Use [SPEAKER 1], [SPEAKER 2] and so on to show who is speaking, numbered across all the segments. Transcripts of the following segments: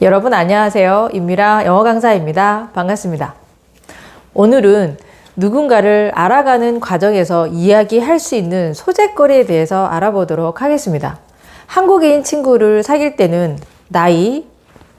[SPEAKER 1] 여러분 안녕하세요. 임미라 영어 강사입니다. 반갑습니다. 오늘은 누군가를 알아가는 과정에서 이야기할 수 있는 소재거리에 대해서 알아보도록 하겠습니다. 한국인 친구를 사귈 때는 나이,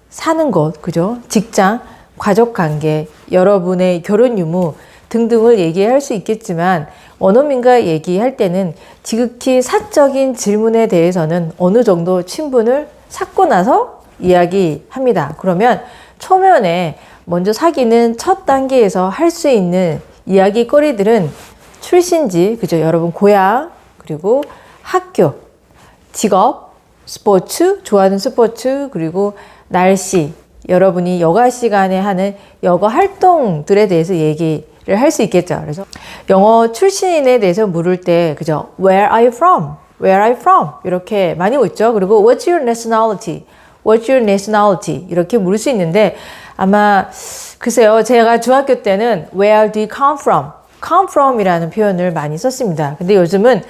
[SPEAKER 1] 사는 곳, 그죠? 직장, 가족관계, 여러분의 결혼 유무 등등을 얘기할 수 있겠지만 원어민과 얘기할 때는 지극히 사적인 질문에 대해서는 어느 정도 친분을 쌓고 나서 이야기합니다. 그러면 초면에 먼저 사귀는 첫 단계에서 할 수 있는 이야기거리들은 출신지, 그죠? 여러분 고향, 그리고 학교, 직업, 스포츠, 좋아하는 스포츠, 그리고 날씨, 여러분이 여가 시간에 하는 여가 활동들에 대해서 얘기를 할 수 있겠죠. 그래서 영어 출신에 대해서 물을 때, 그죠? Where are you from? Where are you from? 이렇게 많이 묻죠. 그리고 What's your nationality? What's your nationality? 이렇게 물을 수 있는데 아마 글쎄요. 제가 중학교 때는 Where do you come from? Come from 이라는 표현을 많이 썼습니다. 근데 요즘은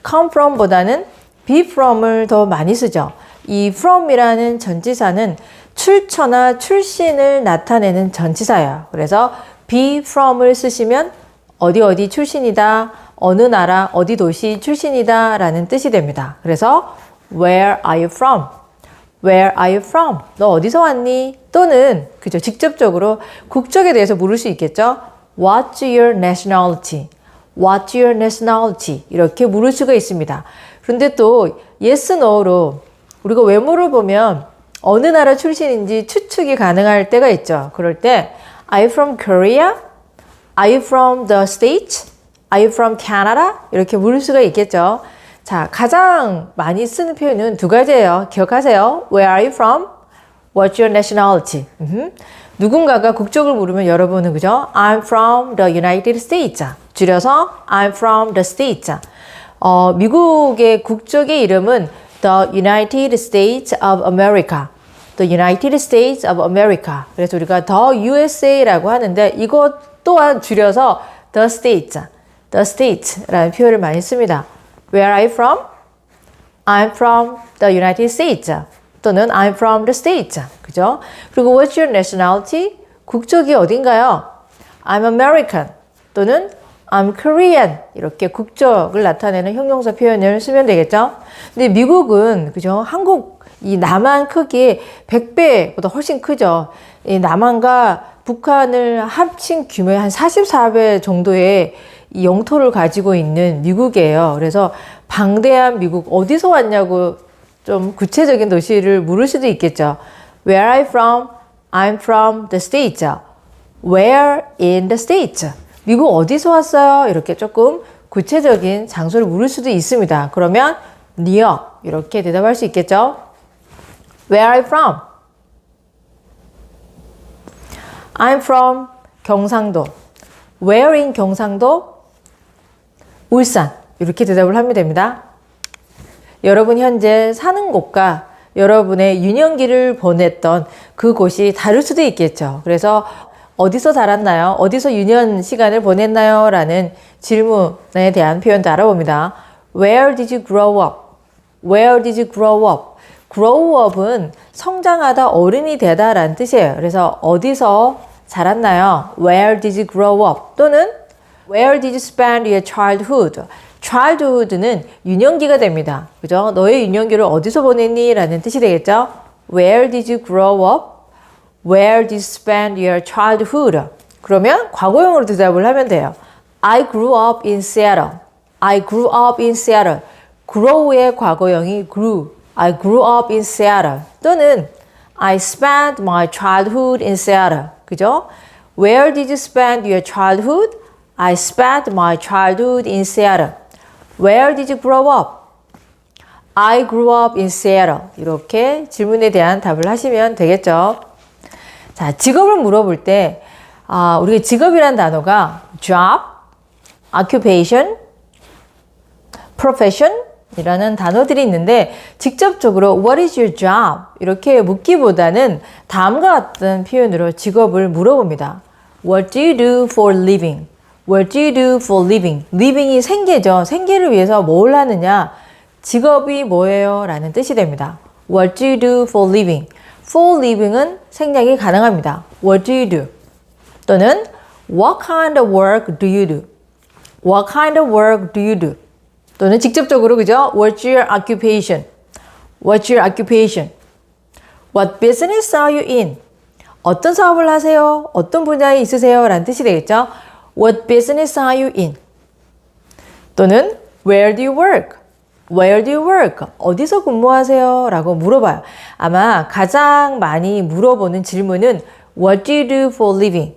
[SPEAKER 1] come from 보다는 be from을 더 많이 쓰죠. 이 from 이라는 전치사는 출처나 출신을 나타내는 전치사예요. 그래서 be from을 쓰시면 어디 출신이다, 어느 나라, 어디 도시 출신이다 라는 뜻이 됩니다. 그래서 Where are you from? Where are you from? 너 어디서 왔니? 또는 그죠, 직접적으로 국적에 대해서 물을 수 있겠죠. What's your nationality? What's your nationality? 이렇게 물을 수가 있습니다. 그런데 또 yes, no로 우리가 외모를 보면 어느 나라 출신인지 추측이 가능할 때가 있죠. 그럴 때 Are you from Korea? Are you from the States? Are you from Canada? 이렇게 물을 수가 있겠죠. 자, 가장 많이 쓰는 표현은 두 가지예요. 기억하세요. Where are you from? What's your nationality? 누군가가 국적을 물으면 여러분은 그죠? I'm from the United States. 줄여서 I'm from the States. 미국의 국적의 이름은 The United States of America. The United States of America. 그래서 우리가 The USA라고 하는데 이것 또한 줄여서 The States. The States라는 표현을 많이 씁니다. Where are you from? I'm from the United States. 또는 I'm from the States. 그죠? 그리고 What's your nationality? 국적이 어딘가요? I'm American. 또는 I'm Korean. 이렇게 국적을 나타내는 형용사 표현을 쓰면 되겠죠? 근데 미국은, 그죠? 한국, 이 남한 크기 100배보다 훨씬 크죠? 이 남한과 북한을 합친 규모의 한 44배 정도의 이 영토를 가지고 있는 미국이에요. 그래서 방대한 미국, 어디서 왔냐고 좀 구체적인 도시를 물을 수도 있겠죠. Where are you from? I'm from the States. Where in the States? 미국 어디서 왔어요? 이렇게 조금 구체적인 장소를 물을 수도 있습니다. 그러면 뉴욕 이렇게 대답할 수 있겠죠. Where are you from? I'm from 경상도. Where in 경상도? 울산. 이렇게 대답을 하면 됩니다. 여러분 현재 사는 곳과 여러분의 유년기를 보냈던 그곳이 다를 수도 있겠죠. 그래서 어디서 자랐나요? 어디서 유년 시간을 보냈나요? 라는 질문에 대한 표현도 알아봅니다. Where did you grow up? Where did you grow up? grow up은 성장하다, 어른이 되다 라는 뜻이에요. 그래서 어디서 자랐나요? Where did you grow up? 또는 Where did you spend your childhood? childhood는 유년기가 됩니다. 그죠? 너의 유년기를 어디서 보냈니? 라는 뜻이 되겠죠? Where did you grow up? Where did you spend your childhood? 그러면 과거형으로 대답을 하면 돼요. I grew up in Seattle. I grew up in Seattle. grow의 과거형이 grew. I grew up in Seattle. 또는 I spent my childhood in Seattle. 그죠? Where did you spend your childhood? I spent my childhood in Seattle. Where did you grow up? I grew up in Seattle. 이렇게 질문에 대한 답을 하시면 되겠죠. 자, 직업을 물어볼 때 우리가 직업이란 단어가 job, occupation, profession 이라는 단어들이 있는데 직접적으로 What is your job? 이렇게 묻기보다는 다음과 같은 표현으로 직업을 물어봅니다. What do you do for living? What do you do for living? living이 생계죠. 생계를 위해서 뭘 하느냐? 직업이 뭐예요? 라는 뜻이 됩니다. What do you do for living? for living은 생략이 가능합니다. What do you do? 또는 What kind of work do you do? What kind of work do you do? 또는 직접적으로 그죠? What's your occupation? What's your occupation? What business are you in? 어떤 사업을 하세요? 어떤 분야에 있으세요? 라는 뜻이 되겠죠? What business are you in? 또는 Where do you work? Where do you work? 어디서 근무하세요? 라고 물어봐요. 아마 가장 많이 물어보는 질문은 What do you do for living?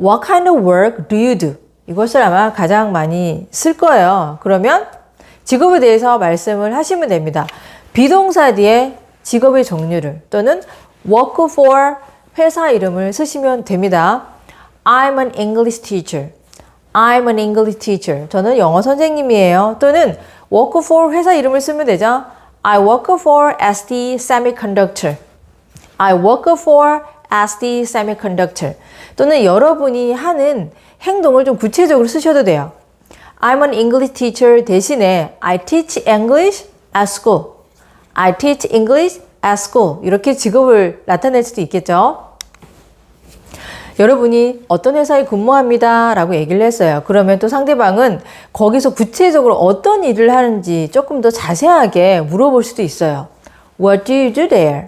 [SPEAKER 1] What kind of work do you do? 이것을 아마 가장 많이 쓸 거예요. 그러면 직업에 대해서 말씀을 하시면 됩니다. 비동사 뒤에 직업의 종류를 또는 work for 회사 이름을 쓰시면 됩니다. I'm an English teacher. I'm an English teacher. 저는 영어 선생님이에요. 또는 work for 회사 이름을 쓰면 되죠. I work for ST Semiconductor. I work for ST Semiconductor. 또는 여러분이 하는 행동을 좀 구체적으로 쓰셔도 돼요. I'm an English teacher 대신에 I teach English at school. I teach English at school. 이렇게 직업을 나타낼 수도 있겠죠. 여러분이 어떤 회사에 근무합니다 라고 얘기를 했어요. 그러면 또 상대방은 거기서 구체적으로 어떤 일을 하는지 조금 더 자세하게 물어볼 수도 있어요. What do you do there?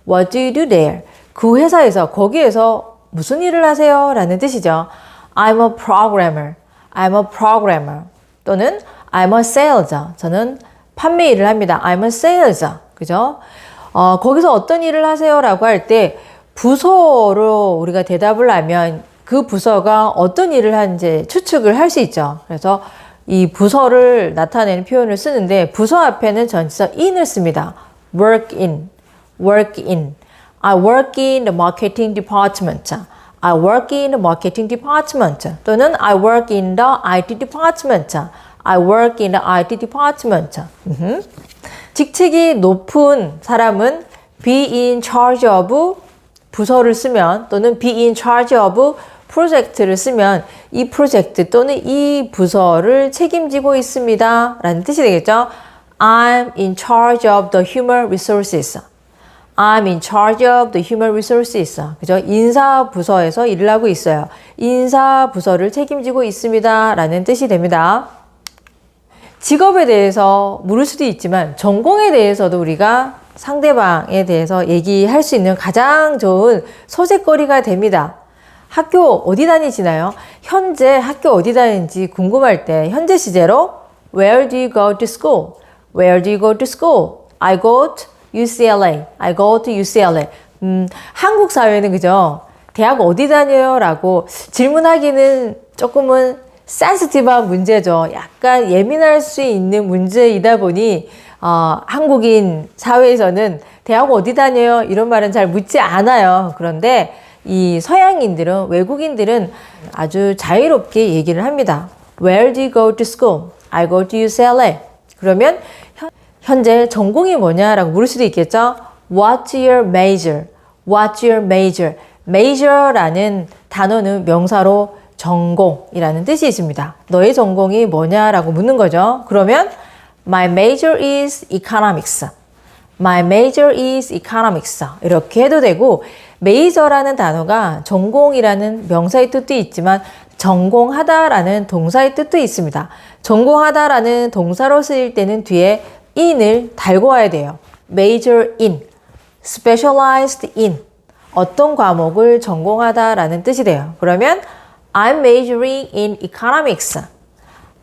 [SPEAKER 1] What do you do there? 그 회사에서 거기에서 무슨 일을 하세요? 라는 뜻이죠. I'm a programmer. I'm a programmer. 또는 I'm a saleser. 저는 판매 일을 합니다. I'm a saleser. 그죠? 거기서 어떤 일을 하세요? 라고 할 때 부서로 우리가 대답을 하면 그 부서가 어떤 일을 하는지 추측을 할 수 있죠. 그래서 이 부서를 나타내는 표현을 쓰는데 부서 앞에는 전치사 in을 씁니다. work in, work in. I work in the marketing department. I work in the marketing department. 또는 I work in the IT department. I work in the IT department. 직책이 높은 사람은 be in charge of 부서를 쓰면 또는 be in charge of 프로젝트를 쓰면 이 프로젝트 또는 이 부서를 책임지고 있습니다 라는 뜻이 되겠죠. I'm in charge of the human resources. I'm in charge of the human resources. 그죠? 인사 부서에서 일을 하고 있어요. 인사 부서를 책임지고 있습니다 라는 뜻이 됩니다. 직업에 대해서 물을 수도 있지만 전공에 대해서도 우리가 상대방에 대해서 얘기할 수 있는 가장 좋은 소재거리가 됩니다. 학교 어디 다니시나요? 현재 학교 어디 다니는지 궁금할 때 현재 시제로 Where do you go to school? Where do you go to school? I go to UCLA. I go to UCLA. 한국 사회는 그죠? 대학 어디 다녀요? 라고 질문하기는 조금은 센시티브한 문제죠. 약간 예민할 수 있는 문제이다 보니 한국인 사회에서는 대학 어디 다녀요? 이런 말은 잘 묻지 않아요. 그런데 이 서양인들은, 외국인들은 아주 자유롭게 얘기를 합니다. Where do you go to school? I go to UCLA. 그러면 현재 전공이 뭐냐라고 물을 수도 있겠죠. What's your major? What's your major? major라는 단어는 명사로 전공이라는 뜻이 있습니다. 너의 전공이 뭐냐라고 묻는 거죠. 그러면 My major is economics. My major is economics. 이렇게 해도 되고 major라는 단어가 전공이라는 명사의 뜻도 있지만 전공하다라는 동사의 뜻도 있습니다. 전공하다라는 동사로 쓰일 때는 뒤에 in을 달고 와야 돼요. major in, specialized in. 어떤 과목을 전공하다라는 뜻이 돼요. 그러면 I'm majoring in economics.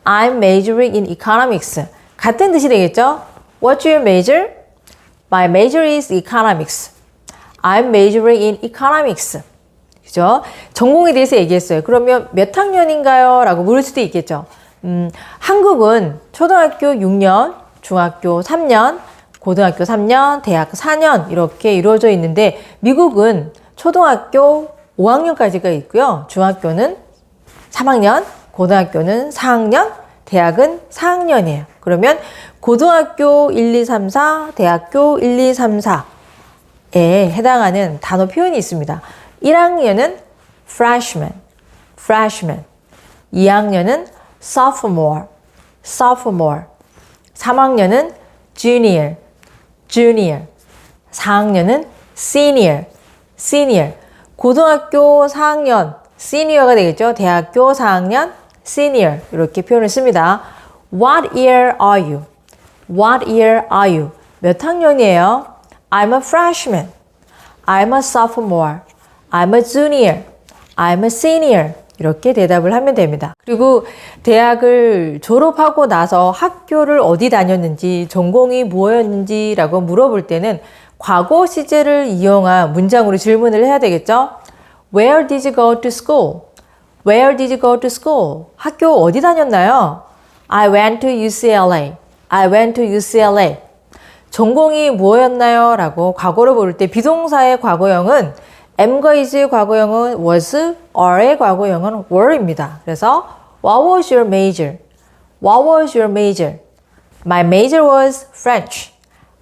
[SPEAKER 1] I'm majoring in economics. 같은 뜻이 되겠죠? What's your major? My major is economics. I'm majoring in economics. 그죠? 전공에 대해서 얘기했어요. 그러면 몇 학년인가요? 라고 물을 수도 있겠죠. 한국은 초등학교 6년, 중학교 3년, 고등학교 3년, 대학 4년 이렇게 이루어져 있는데 미국은 초등학교 5학년까지가 있고요. 중학교는 3학년, 고등학교는 4학년, 대학은 4학년이에요. 그러면 고등학교 1, 2, 3, 4, 대학교 1, 2, 3, 4에 해당하는 단어 표현이 있습니다. 1학년은 freshman, freshman. 2학년은 sophomore, sophomore. 3학년은 junior, junior. 4학년은 senior, senior. 고등학교 4학년, senior가 되겠죠. 대학교 4학년, senior. 이렇게 표현을 씁니다. What year are you? What year are you? 몇 학년이에요? I'm a freshman. I'm a sophomore. I'm a junior. I'm a senior. 이렇게 대답을 하면 됩니다. 그리고 대학을 졸업하고 나서 학교를 어디 다녔는지, 전공이 뭐였는지라고 물어볼 때는 과거 시제를 이용한 문장으로 질문을 해야 되겠죠? Where did you go to school? Where did you go to school? 학교 어디 다녔나요? I went to UCLA. I went to UCLA. 전공이 뭐였나요? 라고 과거로 부를 때 비동사의 과거형은 am과 is 과거형은 was, are의 과거형은 were입니다. 그래서 What was your major? What was your major? My major was French.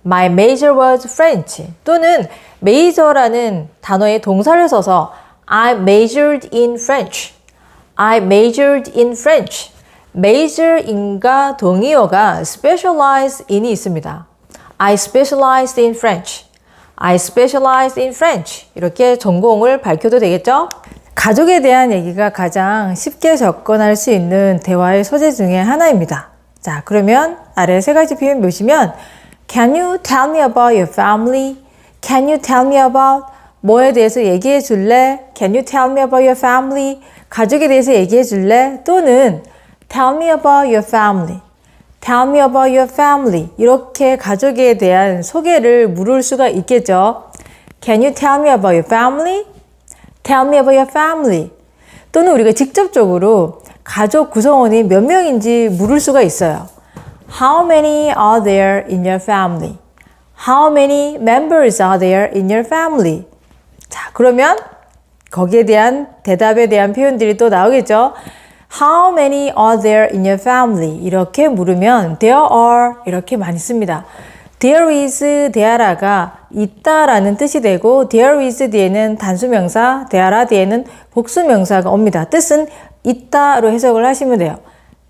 [SPEAKER 1] My major was French. 또는 major라는 단어의 동사를 써서 I majored in French. I majored in French. major인과 동의어가 specialize in이 있습니다. I specialized in French. I specialized in French. 이렇게 전공을 밝혀도 되겠죠? 가족에 대한 얘기가 가장 쉽게 접근할 수 있는 대화의 소재 중에 하나입니다. 자, 그러면 아래 세 가지 표현 보시면 Can you tell me about your family? Can you tell me about 뭐에 대해서 얘기해 줄래? Can you tell me about your family? 가족에 대해서 얘기해 줄래? 또는 Tell me about your family. Tell me about your family. 이렇게 가족에 대한 소개를 물을 수가 있겠죠. Can you tell me about your family? Tell me about your family. 또는 우리가 직접적으로 가족 구성원이 몇 명인지 물을 수가 있어요. How many are there in your family? How many members are there in your family? 자, 그러면 거기에 대한 대답에 대한 표현들이 또 나오겠죠. How many are there in your family? 이렇게 물으면 there are 이렇게 많이 씁니다. There is, there are가 있다라는 뜻이 되고 there is 뒤에는 단수명사, there are 뒤에는 복수명사가 옵니다. 뜻은 있다로 해석을 하시면 돼요.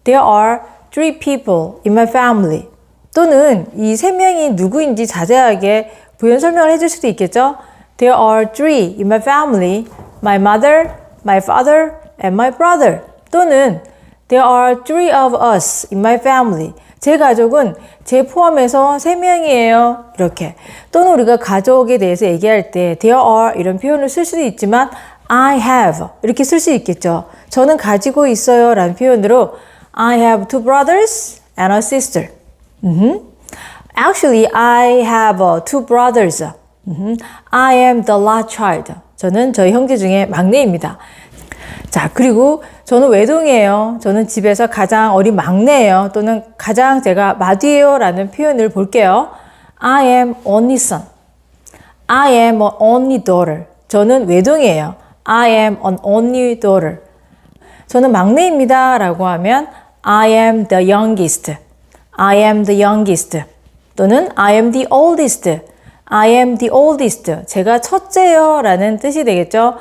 [SPEAKER 1] There are 3 people in my family. 또는 이 3명이 누구인지 자세하게 부연 설명을 해줄 수도 있겠죠. There are 3 in my family. My mother, my father, and my brother. 또는 There are 3 of us in my family. 제 가족은 제 포함해서 3명이에요. 이렇게. 또는 우리가 가족에 대해서 얘기할 때 There are 이런 표현을 쓸 수도 있지만 I have 이렇게 쓸 수 있겠죠. 저는 가지고 있어요 라는 표현으로 I have 2 brothers and a sister. Actually, I have 2 brothers. I am the last child. 저는 저희 형제 중에 막내입니다. 자, 그리고 저는 외동이에요. 저는 집에서 가장 어린 막내예요. 또는 가장 제가 맏이에요 라는 표현을 볼게요. I am only son. I am an only daughter. 저는 외동이에요. I am an only daughter. 저는 막내입니다 라고 하면 I am the youngest. I am the youngest. 또는 I am the oldest. I am the oldest. 제가 첫째요 라는 뜻이 되겠죠.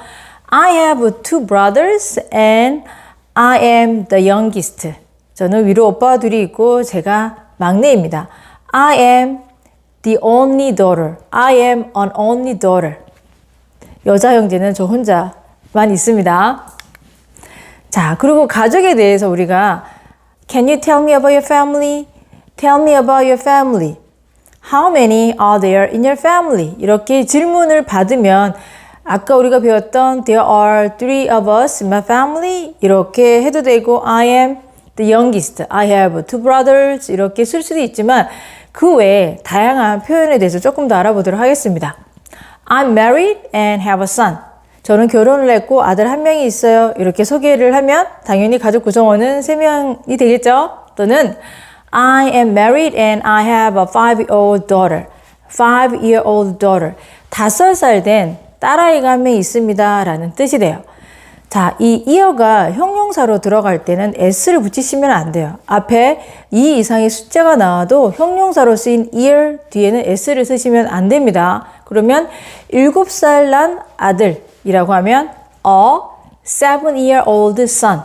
[SPEAKER 1] I have 2 brothers and I am the youngest. 저는 위로 오빠가 둘이 있고 제가 막내입니다. I am the only daughter. I am an only daughter. 여자 형제는 저 혼자만 있습니다. 자, 그리고 가족에 대해서 우리가 Can you tell me about your family? Tell me about your family. How many are there in your family? 이렇게 질문을 받으면 아까 우리가 배웠던 There are 3 of us in my family 이렇게 해도 되고 I am the youngest. I have 2 brothers 이렇게 쓸 수도 있지만 그 외에 다양한 표현에 대해서 조금 더 알아보도록 하겠습니다. I'm married and have a son. 저는 결혼을 했고 아들 1명이 있어요. 이렇게 소개를 하면 당연히 가족 구성원은 3명이 되겠죠. 또는 I am married and I have a 5-year-old daughter. 5-year-old daughter. 5살 된 딸아이가 1명 있습니다 라는 뜻이 돼요. 자, 이 year가 형용사로 들어갈 때는 s를 붙이시면 안 돼요. 앞에 2 이상의 숫자가 나와도 형용사로 쓰인 year 뒤에는 s를 쓰시면 안 됩니다. 그러면 7살 난 아들이라고 하면 a 7-year-old son.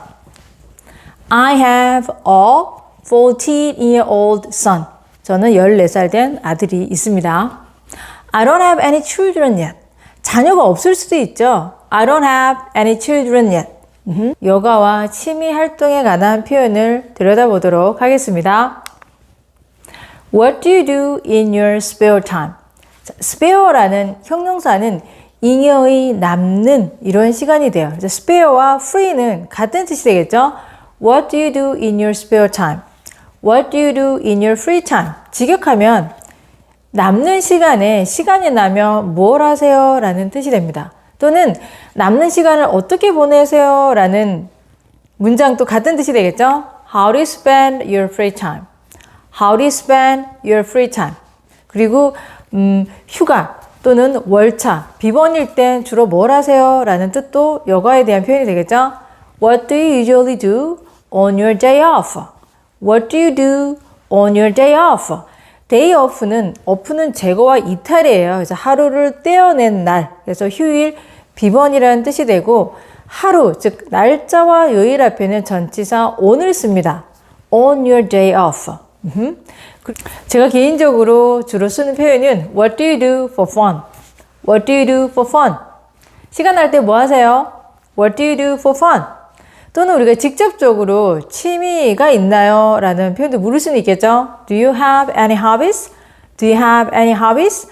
[SPEAKER 1] I have a 14-year-old son. 저는 14살 된 아들이 있습니다. I don't have any children yet. 자녀가 없을 수도 있죠. I don't have any children yet. 여가와 취미 활동에 관한 표현을 들여다보도록 하겠습니다. What do you do in your spare time? spare라는 형용사는 잉여의 남는 이런 시간이 돼요. spare와 free는 같은 뜻이 되겠죠. What do you do in your spare time? What do you do in your free time? 직역하면 남는 시간에 시간이 나면 뭘 하세요? 라는 뜻이 됩니다. 또는 남는 시간을 어떻게 보내세요? 라는 문장도 같은 뜻이 되겠죠. How do you spend your free time? How do you spend your free time? 그리고 휴가 또는 월차, 비번일 땐 주로 뭘 하세요? 라는 뜻도 여가에 대한 표현이 되겠죠. What do you usually do on your day off? What do you do on your day off? day off는 제거와 이탈이에요. 그래서 하루를 떼어낸 날, 그래서 휴일, 비번이라는 뜻이 되고 하루, 즉 날짜와 요일 앞에는 전치사 on을 씁니다. on your day off. 제가 개인적으로 주로 쓰는 표현은 What do you do for fun? What do you do for fun? 시간 날 때 뭐 하세요? What do you do for fun? 또는 우리가 직접적으로 취미가 있나요? 라는 표현도 물을 수는 있겠죠. Do you have any hobbies? Do you have any hobbies?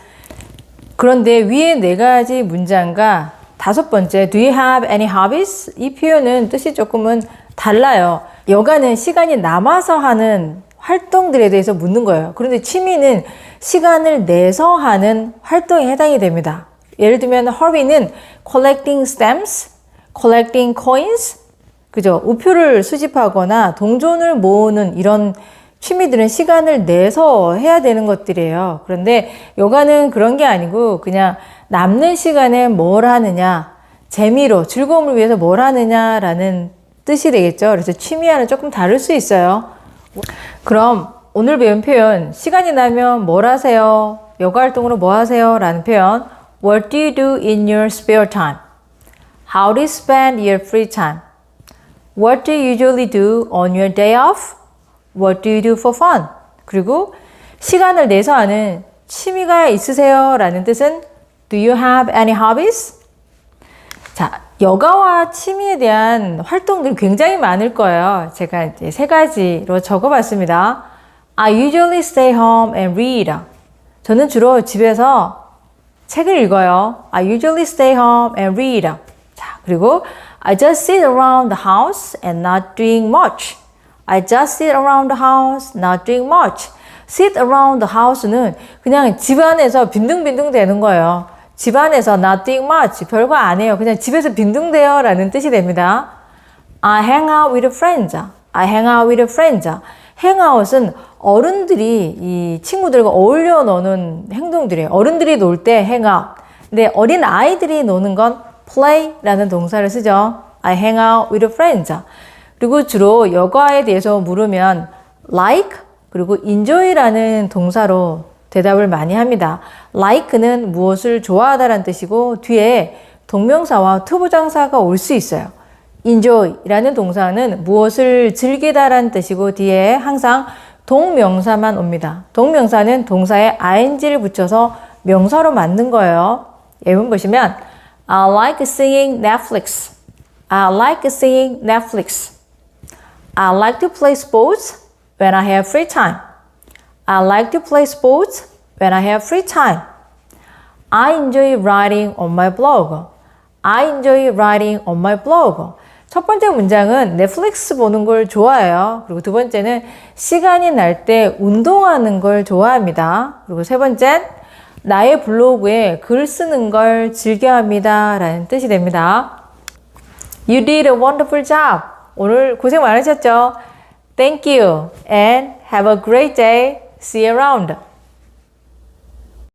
[SPEAKER 1] 그런데 위에 네 가지 문장과 다섯 번째 Do you have any hobbies? 이 표현은 뜻이 조금은 달라요. 여가는 시간이 남아서 하는 활동들에 대해서 묻는 거예요. 그런데 취미는 시간을 내서 하는 활동에 해당이 됩니다. 예를 들면 hobby는 collecting stamps, collecting coins, 그죠? 우표를 수집하거나 동전을 모으는 이런 취미들은 시간을 내서 해야 되는 것들이에요. 그런데 요가는 그런 게 아니고 그냥 남는 시간에 뭘 하느냐, 재미로 즐거움을 위해서 뭘 하느냐라는 뜻이 되겠죠. 그래서 취미와는 조금 다를 수 있어요. 그럼 오늘 배운 표현, 시간이 나면 뭘 하세요? 여가 활동으로 뭐 하세요? 라는 표현, What do you do in your spare time? How do you spend your free time? What do you usually do on your day off? What do you do for fun? 그리고 시간을 내서 하는 취미가 있으세요? 라는 뜻은 Do you have any hobbies? 자, 여가와 취미에 대한 활동들이 굉장히 많을 거예요. 제가 이제 세 가지로 적어봤습니다. I usually stay home and read. 저는 주로 집에서 책을 읽어요. I usually stay home and read. 자, 그리고 I just sit around the house and not doing much. I just sit around the house, not doing much. sit around the house는 그냥 집 안에서 빈둥빈둥 되는 거예요. 집 안에서 not doing much, 별거 안 해요. 그냥 집에서 빈둥대요 라는 뜻이 됩니다. I hang out with friends. I hang out with friends. hangout은 어른들이 이 친구들과 어울려 노는 행동들이에요. 어른들이 놀 때 hangout. 근데 어린 아이들이 노는 건 play라는 동사를 쓰죠. I hang out with friends. 그리고 주로 여가에 대해서 물으면 like 그리고 enjoy라는 동사로 대답을 많이 합니다. like는 무엇을 좋아하다라는 뜻이고 뒤에 동명사와 투부정사가 올 수 있어요. enjoy라는 동사는 무엇을 즐기다라는 뜻이고 뒤에 항상 동명사만 옵니다. 동명사는 동사에 ing를 붙여서 명사로 만든 거예요. 예문 보시면 I like seeing Netflix. I like seeing Netflix. I like to play sports when I have free time. I like to play sports when I have free time. I enjoy writing on my blog. I enjoy writing on my blog. 첫 번째 문장은 넷플릭스 보는 걸 좋아해요. 그리고 두 번째는 시간이 날 때 운동하는 걸 좋아합니다. 그리고 세 번째는 나의 블로그에 글 쓰는 걸 즐겨합니다. 라는 뜻이 됩니다. You did a wonderful job. 오늘 고생 많으셨죠? Thank you and have a great day. See you around.